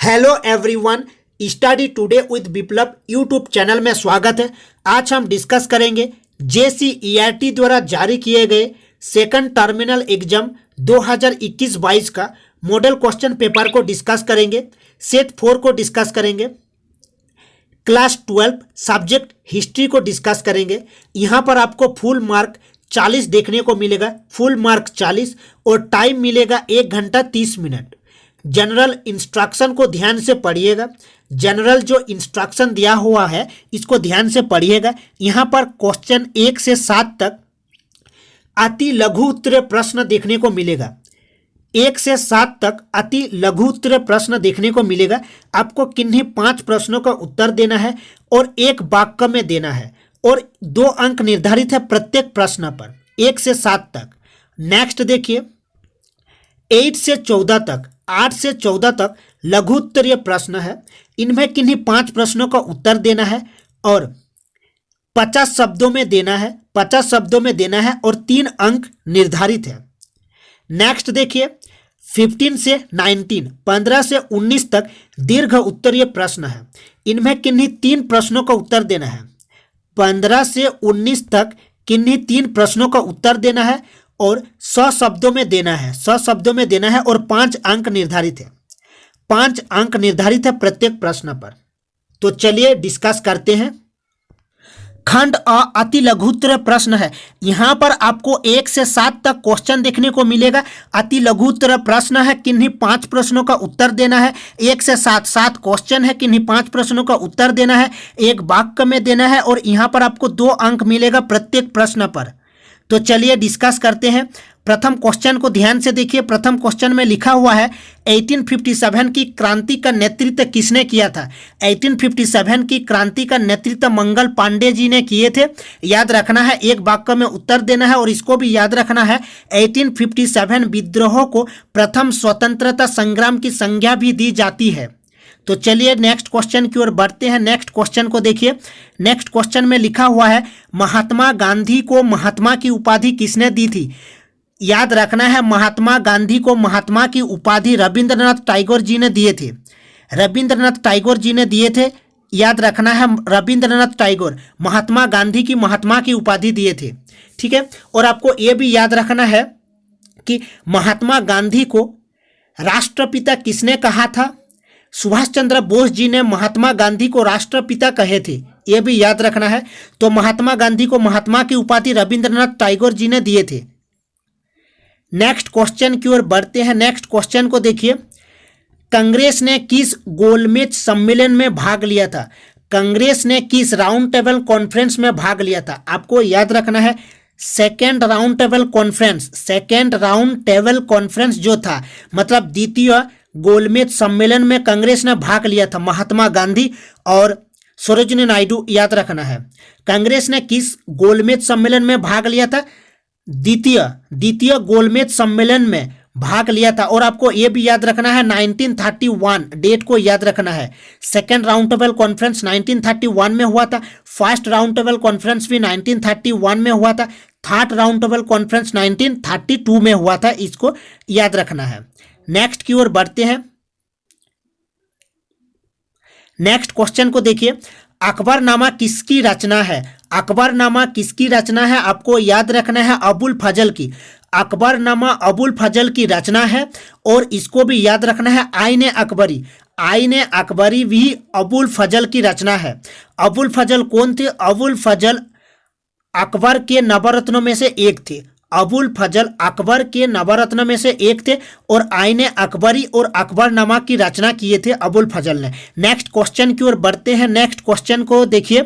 Hello everyone, study today with Viplav YouTube channel में स्वागत है। आज हम डिस्कस करेंगे JCERT द्वारा जारी किए गए सेकंड टर्मिनल एग्जाम 2021-22 का मॉडल क्वेश्चन पेपर को डिस्कस करेंगे। सेट 4 को डिस्कस करेंगे, क्लास 12 सब्जेक्ट हिस्ट्री को डिस्कस करेंगे। यहाँ पर आपको फुल मार्क 40 देखने को मिलेगा, फुल मार्क 40 और टाइम मिलेगा 1 घंटा 30 मिनट। जनरल इंस्ट्रक्शन को ध्यान से पढ़िएगा। जनरल जो इंस्ट्रक्शन दिया हुआ है इसको ध्यान से पढ़िएगा। यहाँ पर क्वेश्चन 1 से 7 तक अति लघु उत्तरीय प्रश्न देखने को मिलेगा। 1 से 7 तक अति लघु उत्तरीय प्रश्न देखने को मिलेगा। आपको किन्हीं 5 प्रश्नों का उत्तर देना है और 1 वाक्य में देना है और 2 अंक निर्धारित है प्रत्येक प्रश्न पर 1 से 7 तक। नेक्स्ट देखिए 8 से 14 तक 8 से 14 तक लघु उत्तरीय प्रश्न है। इनमें किन्हीं 5 प्रश्नों का उत्तर देना है और 50 शब्दों में देना है, 50 शब्दों में देना है और 3 अंक निर्धारित है। नेक्स्ट देखिए 15 से 19 15 से 19 तक दीर्घ उत्तरीय प्रश्न है। इनमें किन्हीं 3 प्रश्नों का उत्तर देना है। 15 से 19 तक किन्हीं 3 प्रश्नों का उत्तर देना है और 100 शब्दों में देना है, 100 शब्दों में देना है और 5 अंक निर्धारित है, 5 अंक निर्धारित है प्रत्येक प्रश्न पर। तो चलिए डिस्कस करते हैं। खंड अ अति लघु उत्तरीय प्रश्न है। यहाँ पर आपको 1 से 7 तक क्वेश्चन देखने को मिलेगा। अति लघु उत्तरीय प्रश्न है, किन्हीं 5 प्रश्नों का उत्तर देना है। 1 से 7 क्वेश्चन है, किन्हीं 5 प्रश्नों का उत्तर देना है, 1 वाक्य में देना है और यहाँ पर आपको 2 अंक मिलेगा प्रत्येक प्रश्न पर। तो चलिए डिस्कस करते हैं। प्रथम क्वेश्चन को ध्यान से देखिए। प्रथम क्वेश्चन में लिखा हुआ है 1857 की क्रांति का नेतृत्व किसने किया था। 1857 की क्रांति का नेतृत्व मंगल पांडे जी ने किए थे। याद रखना है, 1 वाक्य में उत्तर देना है और इसको भी याद रखना है 1857 विद्रोह को प्रथम स्वतंत्रता संग्राम की संज्ञा भी दी जाती है। तो चलिए नेक्स्ट क्वेश्चन की ओर बढ़ते हैं। नेक्स्ट क्वेश्चन को देखिए। नेक्स्ट क्वेश्चन में लिखा हुआ है महात्मा गांधी को महात्मा की उपाधि किसने दी थी। याद रखना है, महात्मा गांधी को महात्मा की उपाधि रविंद्रनाथ टैगोर जी ने दिए थे। रविंद्रनाथ टैगोर जी ने दिए थे। याद रखना है, रविंद्रनाथ टैगोर महात्मा गांधी की महात्मा की उपाधि दिए थे। ठीक है, और आपको ये भी याद रखना है कि महात्मा गांधी को राष्ट्रपिता किसने कहा था। सुभाष चंद्र बोस जी ने महात्मा गांधी को राष्ट्रपिता कहे थे, यह भी याद रखना है। तो महात्मा गांधी को महात्मा की उपाधि रविंद्रनाथ टैगोर जी ने दिए थे। नेक्स्ट क्वेश्चन की ओर बढ़ते हैं। नेक्स्ट क्वेश्चन को देखिए। कांग्रेस ने किस गोलमेज सम्मेलन में भाग लिया था। कांग्रेस ने किस राउंड टेबल कॉन्फ्रेंस में भाग लिया था। आपको याद रखना है second round table conference. Second round table conference जो था मतलब द्वितीय गोलमेज सम्मेलन में कांग्रेस ने भाग लिया था। महात्मा गांधी और सरोजिनी नायडू, याद रखना है। कांग्रेस ने किस गोलमेज सम्मेलन में भाग लिया था। द्वितीय गोलमेज सम्मेलन में भाग लिया था। और आपको यह भी याद रखना है 1931 डेट को याद रखना है। सेकेंड राउंड टेबल कॉन्फ्रेंस 1931 में हुआ था। फर्स्ट राउंड टेबल कॉन्फ्रेंस भी 1931 में हुआ था। थर्ड राउंड टेबल कॉन्फ्रेंस 1932 में हुआ था। इसको याद रखना है। नेक्स्ट की ओर बढ़ते हैं। नेक्स्ट क्वेश्चन को देखिए। अकबरनामा किसकी रचना है। अकबरनामा किसकी रचना है। आपको याद रखना है अबुल फजल की। अकबरनामा अबुल फजल की रचना है और इसको भी याद रखना है आईने अकबरी। आईने अकबरी भी अबुल फजल की रचना है। अबुल फजल कौन थे। अबुल फजल अकबर के नवरत्नों में से एक थे। अबुल फजल अकबर के नवरत्न में से एक थे और आईने अकबरी और अकबरनामा की रचना किए थे अबुल फजल ने। नेक्स्ट क्वेश्चन की ओर बढ़ते हैं। नेक्स्ट क्वेश्चन को देखिए।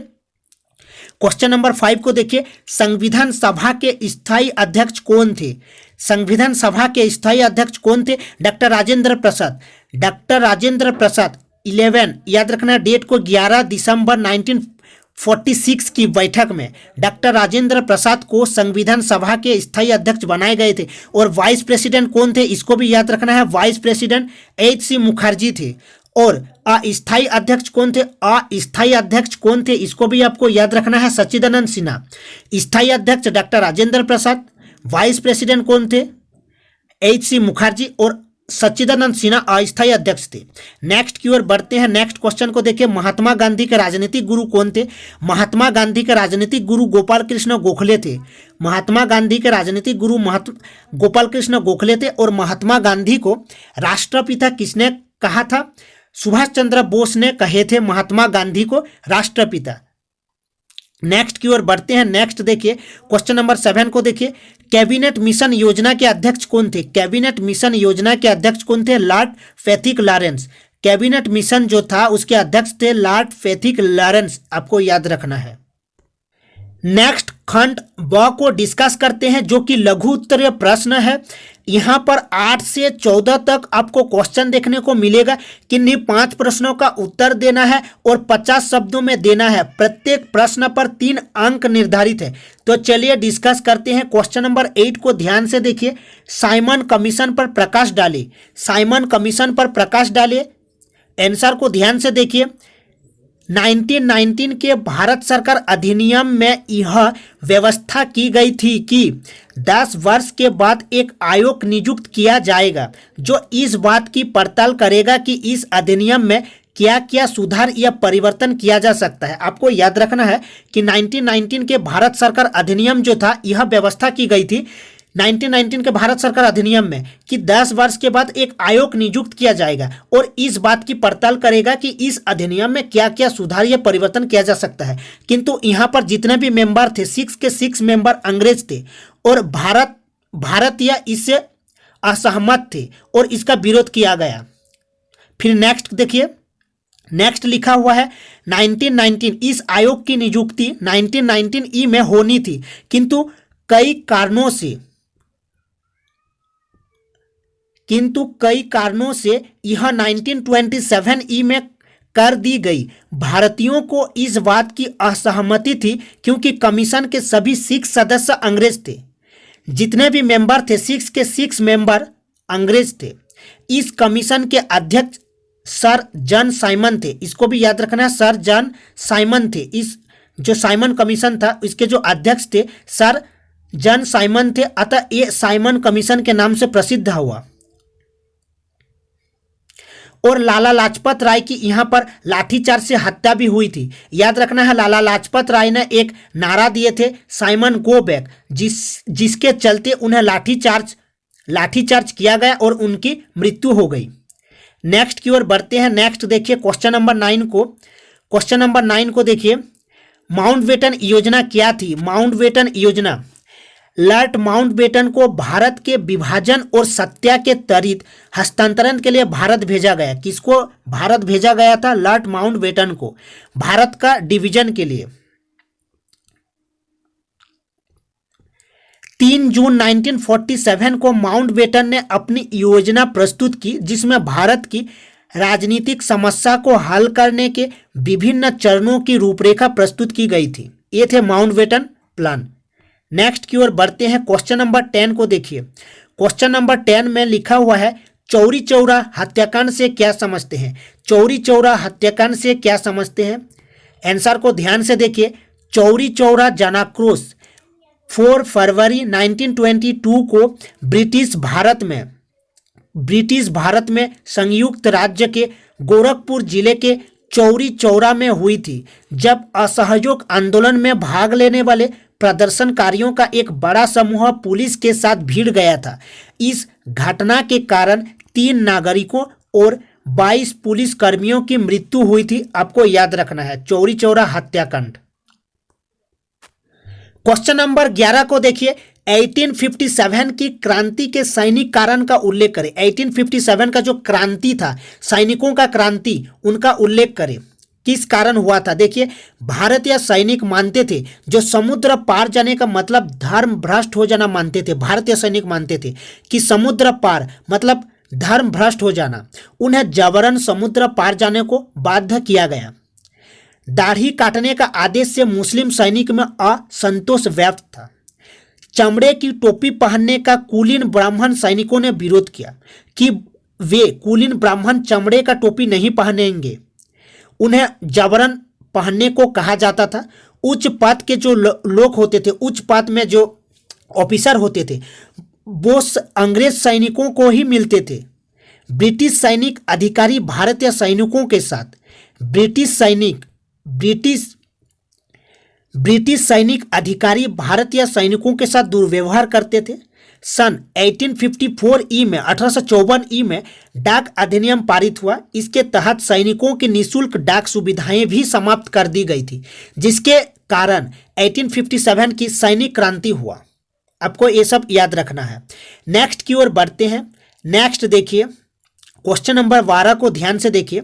क्वेश्चन नंबर 5 को देखिए। संविधान सभा के स्थायी अध्यक्ष कौन थे। संविधान सभा के स्थायी अध्यक्ष कौन थे। डॉक्टर राजेंद्र प्रसाद। डॉक्टर राजेंद्र प्रसाद 11 याद रखना डेट को 11 दिसंबर 1946 की बैठक में डॉक्टर राजेंद्र प्रसाद को संविधान सभा के स्थायी अध्यक्ष बनाए गए थे। और वाइस प्रेसिडेंट कौन थे इसको भी याद रखना है। Vice president H.C. मुखर्जी थे। और अस्थायी अध्यक्ष कौन थे। अस्थायी अध्यक्ष कौन थे इसको भी आपको याद रखना है। सच्चिदानंद सिन्हा। स्थायी अध्यक्ष doctor Rajendra Prasad. Vice president कौन थे। H.C. मुखर्जी और सच्चिदानंद सिन्हा अस्थायी अध्यक्ष थे। नेक्स्ट की ओर बढ़ते हैं। नेक्स्ट क्वेश्चन को देखिए, महात्मा गांधी के राजनीतिक गुरु कौन थे? महात्मा गांधी के राजनीतिक गुरु गोपाल कृष्ण गोखले थे। महात्मा गांधी के राजनीतिक गुरु गोपाल कृष्ण गोखले थे। और महात्मा गांधी को राष्ट्रपिता किसने कहा था? सुभाष चंद्र बोस ने कहे थे महात्मा गांधी को राष्ट्रपिता। नेक्स्ट की ओर बढ़ते हैं। नेक्स्ट देखिए, क्वेश्चन नंबर 7 को देखिए, कैबिनेट मिशन योजना के अध्यक्ष कौन थे? कैबिनेट मिशन योजना के अध्यक्ष कौन थे? Lord Pethick Lawrence. Cabinet mission जो था उसके अध्यक्ष थे लॉर्ड फैथिक लॉरेंस, आपको याद रखना है। नेक्स्ट खंड ब को डिस्कस करते हैं, जो कि लघु उत्तरीय प्रश्न है। यहाँ पर 8 से 14 तक आपको क्वेश्चन देखने को मिलेगा। किन्हीं 5 प्रश्नों का उत्तर देना है और 50 शब्दों में देना है। प्रत्येक प्रश्न पर 3 अंक निर्धारित है। तो चलिए डिस्कस करते हैं। क्वेश्चन नंबर 8 को ध्यान से देखिए। साइमन कमीशन पर प्रकाश डाले। साइमन कमीशन पर प्रकाश डाले। आंसर को ध्यान से देखिए। 1919 के भारत सरकार अधिनियम में यह व्यवस्था की गई थी कि 10 वर्ष के बाद एक आयोग नियुक्त किया जाएगा जो इस बात की पड़ताल करेगा कि इस अधिनियम में क्या क्या सुधार या परिवर्तन किया जा सकता है। आपको याद रखना है कि 1919 के भारत सरकार अधिनियम जो था, यह व्यवस्था की गई थी 1919 के भारत सरकार अधिनियम में कि 10 वर्ष के बाद एक आयोग नियुक्त किया जाएगा और इस बात की पड़ताल करेगा कि इस अधिनियम में क्या क्या सुधार या परिवर्तन किया जा सकता है। किंतु यहाँ पर जितने भी मेंबर थे, 6 के 6 मेंबर अंग्रेज थे और भारत या इससे असहमत थे और इसका विरोध किया गया। फिर नेक्स्ट देखिए, नेक्स्ट लिखा हुआ है 1919 इस आयोग की नियुक्ति 1919 ई में होनी थी, किंतु कई कारणों से यह 1927 ई में कर दी गई। भारतीयों को इस बात की असहमति थी क्योंकि कमीशन के सभी 6 सदस्य अंग्रेज थे। जितने भी मेंबर थे, 6 के 6 मेंबर अंग्रेज थे। इस कमीशन के अध्यक्ष सर जॉन साइमन थे। इसको भी याद रखना है, सर जॉन साइमन थे। इस जो साइमन कमीशन था इसके जो अध्यक्ष थे सर जॉन साइमन थे, अतः ये साइमन कमीशन के नाम से प्रसिद्ध हुआ। और लाला लाजपत राय की यहाँ पर लाठीचार्ज से हत्या भी हुई थी। याद रखना है, लाला लाजपत राय ने एक नारा दिए थे, साइमन गो बैक, जिसके चलते उन्हें लाठीचार्ज किया गया और उनकी मृत्यु हो गई। नेक्स्ट की ओर बढ़ते हैं। नेक्स्ट देखिए क्वेश्चन नंबर 9 को। क्वेश्चन नंबर 9 को देखिए, माउंटबेटन योजना क्या थी? माउंटबेटन योजना, लॉर्ड माउंटबेटन को भारत के विभाजन और सत्ता के त्वरित हस्तांतरण के लिए भारत भेजा गया। किसको भारत भेजा गया था? लॉर्ड माउंटबेटन को, भारत का डिवीजन के लिए। 3 जून 1947 को माउंटबेटन ने अपनी योजना प्रस्तुत की, जिसमें भारत की राजनीतिक समस्या को हल करने के विभिन्न चरणों की रूपरेखा प्रस्तुत की गई थी। ये थे माउंटबेटन प्लान। नेक्स्ट की ओर बढ़ते हैं। क्वेश्चन नंबर 10 को देखिए। क्वेश्चन नंबर 10 में लिखा हुआ है, चौरी चौरा हत्याकांड से क्या समझते हैं? चौरी चौरा हत्याकांड से क्या समझते हैं? आंसर को ध्यान से देखिए। चौरी चौरा जनाक्रोश 4 फरवरी 1922 को ब्रिटिश भारत में संयुक्त राज्य के गोरखपुर जिले के चौरी चौरा में हुई थी, जब असहयोग आंदोलन में भाग लेने वाले प्रदर्शनकारियों का एक बड़ा समूह पुलिस के साथ भिड़ गया था। इस घटना के कारण 3 नागरिकों और 22 पुलिस कर्मियों की मृत्यु हुई थी। आपको याद रखना है, चौरी चौरा हत्याकांड। क्वेश्चन नंबर 11 को देखिए। 1857 की क्रांति के सैनिक कारण का उल्लेख करें। 1857 का जो क्रांति था, सैनिकों का क्रांति, उनका उल्लेख करें। किस कारण हुआ था? देखिए, भारतीय सैनिक मानते थे जो समुद्र पार जाने का मतलब धर्म भ्रष्ट हो जाना मानते थे। भारतीय सैनिक मानते थे कि समुद्र पार मतलब धर्म भ्रष्ट हो जाना। उन्हें जबरन समुद्र पार जाने को बाध्य किया गया। दाढ़ी काटने का आदेश से मुस्लिम सैनिक में असंतोष व्याप्त था। चमड़े की टोपी पहनने का कुलीन ब्राह्मण सैनिकों ने विरोध किया कि वे कुलीन ब्राह्मण चमड़े का टोपी नहीं पहनेंगे। उन्हें जबरन पहनने को कहा जाता था। उच्च पद के जो लोग होते थे, उच्च पद में जो ऑफिसर होते थे, वो अंग्रेज सैनिकों को ही मिलते थे। ब्रिटिश सैनिक अधिकारी भारतीय सैनिकों के साथ ब्रिटिश सैनिक अधिकारी भारतीय सैनिकों के साथ दुर्व्यवहार करते थे। सन 1854 ई में 1854 ई में डाक अधिनियम पारित हुआ। इसके तहत सैनिकों की निःशुल्क डाक सुविधाएं भी समाप्त कर दी गई थी, जिसके कारण 1857 की सैनिक क्रांति हुआ। आपको ये सब याद रखना है। नेक्स्ट की ओर बढ़ते हैं। नेक्स्ट देखिए, क्वेश्चन नंबर 12 को ध्यान से देखिए।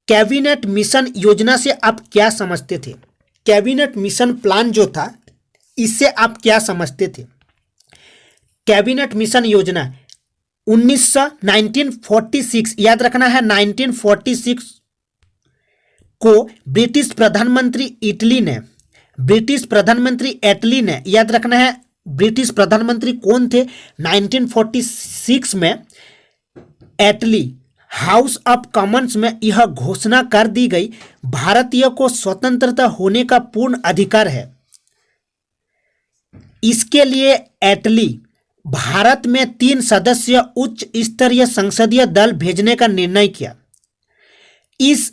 कैबिनेट मिशन योजना से आप क्या समझते थे? कैबिनेट मिशन प्लान जो था, इससे आप क्या समझते थे? कैबिनेट मिशन योजना 1946, याद रखना है 1946 को ब्रिटिश प्रधानमंत्री इटली ने, याद रखना है ब्रिटिश प्रधानमंत्री कौन थे? 1946 में एटली हाउस ऑफ कॉमन्स में यह घोषणा कर दी गई, भारतीय को स्वतंत्रता होने का पूर्ण अधिकार है। इसके लिए एटली भारत में 3 सदस्य उच्च स्तरीय संसदीय दल भेजने का निर्णय किया। इस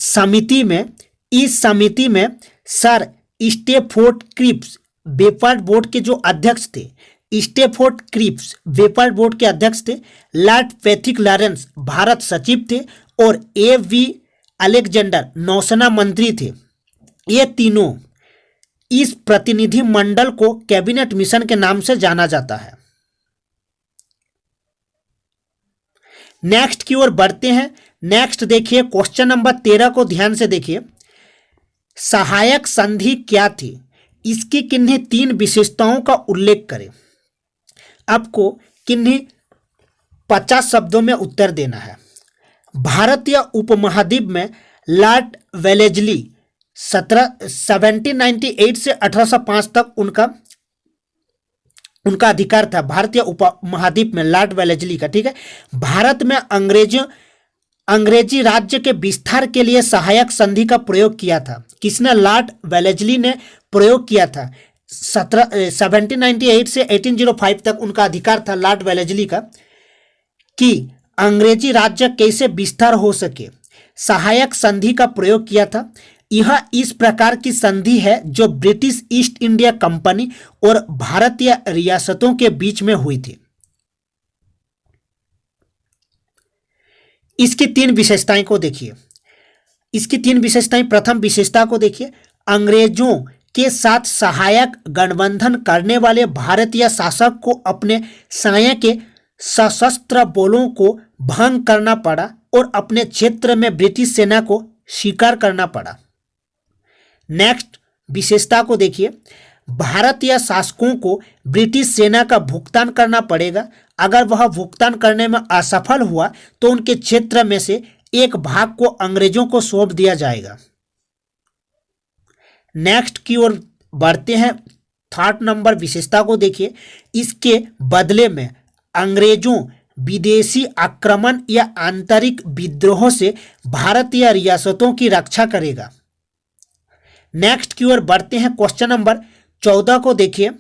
समिति में सर स्टेफोर्ड क्रिप्स वेफर्ड बोर्ड के जो अध्यक्ष थे, स्टेफोर्ड क्रिप्स वेफर्ड बोर्ड के अध्यक्ष थे, लॉर्ड पैथिक लॉरेंस भारत सचिव थे और A.V. अलेक्जेंडर नौसेना मंत्री थे। ये तीनों, इस प्रतिनिधि मंडल को कैबिनेट मिशन के नाम से जाना जाता है। नेक्स्ट की ओर बढ़ते हैं। नेक्स्ट देखिए, क्वेश्चन नंबर 13 को ध्यान से देखिए। सहायक संधि क्या थी? इसकी किन्हीं 3 विशेषताओं का उल्लेख करें। आपको किन्हीं 50 शब्दों में उत्तर देना है। भारतीय उपमहाद्वीप में लॉर्ड वेलेस्ली 1798 से 1805 तक उनका अधिकार था। भारतीय उपमहाद्वीप में लॉर्ड वेलेस्ली का, ठीक है। भारत में अंग्रेजी राज्य के विस्तार के लिए सहायक संधि का प्रयोग किया था। किसने? लॉर्ड वेलेस्ली ने प्रयोग किया था। 1798 से 1805 तक उनका अधिकार था लॉर्ड वेलेस्ली का कि अंग्रेजी राज्य कैसे विस्तार हो सके, सहायक संधि का प्रयोग किया था। यह इस प्रकार की संधि है जो ब्रिटिश ईस्ट इंडिया कंपनी और भारतीय रियासतों के बीच में हुई थी। इसकी 3 विशेषताएं को देखिए। इसकी 3 विशेषताएं, प्रथम विशेषता को देखिए, अंग्रेजों के साथ सहायक गठबंधन करने वाले भारतीय शासक को अपने साये के सशस्त्र बलों को भंग करना पड़ा और अपने क्षेत्र में ब्रिटिश सेना को स्वीकार करना पड़ा। नेक्स्ट विशेषता को देखिए, भारतीय शासकों को ब्रिटिश सेना का भुगतान करना पड़ेगा। अगर वह भुगतान करने में असफल हुआ तो उनके क्षेत्र में से एक भाग को अंग्रेजों को सौंप दिया जाएगा। नेक्स्ट की ओर बढ़ते हैं। 3rd नंबर विशेषता को देखिए। इसके बदले में अंग्रेजों विदेशी आक्रमण या आंतरिक विद्रोह से भारतीय रियासतों की रक्षा करेगा। नेक्स्ट की ओर बढ़ते हैं। क्वेश्चन नंबर 14 को देखिए।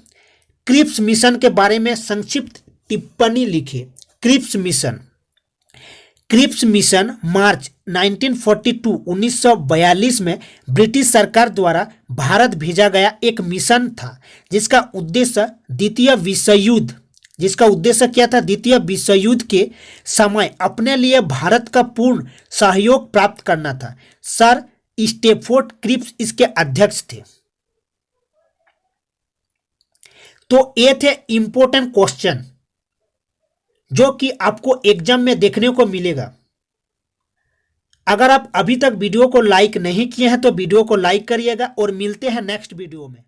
क्रिप्स मिशन के बारे में संक्षिप्त टिप्पणी लिखिए। क्रिप्स मिशन मार्च 1942 में ब्रिटिश सरकार द्वारा भारत भेजा गया एक मिशन था, जिसका उद्देश्य क्या था? द्वितीय विश्व युद्ध के समय अपने लिए भारत का पूर्ण सहयोग प्राप्त करना था। सर स्टेफोर्ड क्रिप्स इसके अध्यक्ष थे। तो ये थे इंपॉर्टेंट क्वेश्चन जो कि आपको एग्जाम में देखने को मिलेगा। अगर आप अभी तक वीडियो को लाइक नहीं किए हैं तो वीडियो को लाइक करिएगा और मिलते हैं नेक्स्ट वीडियो में।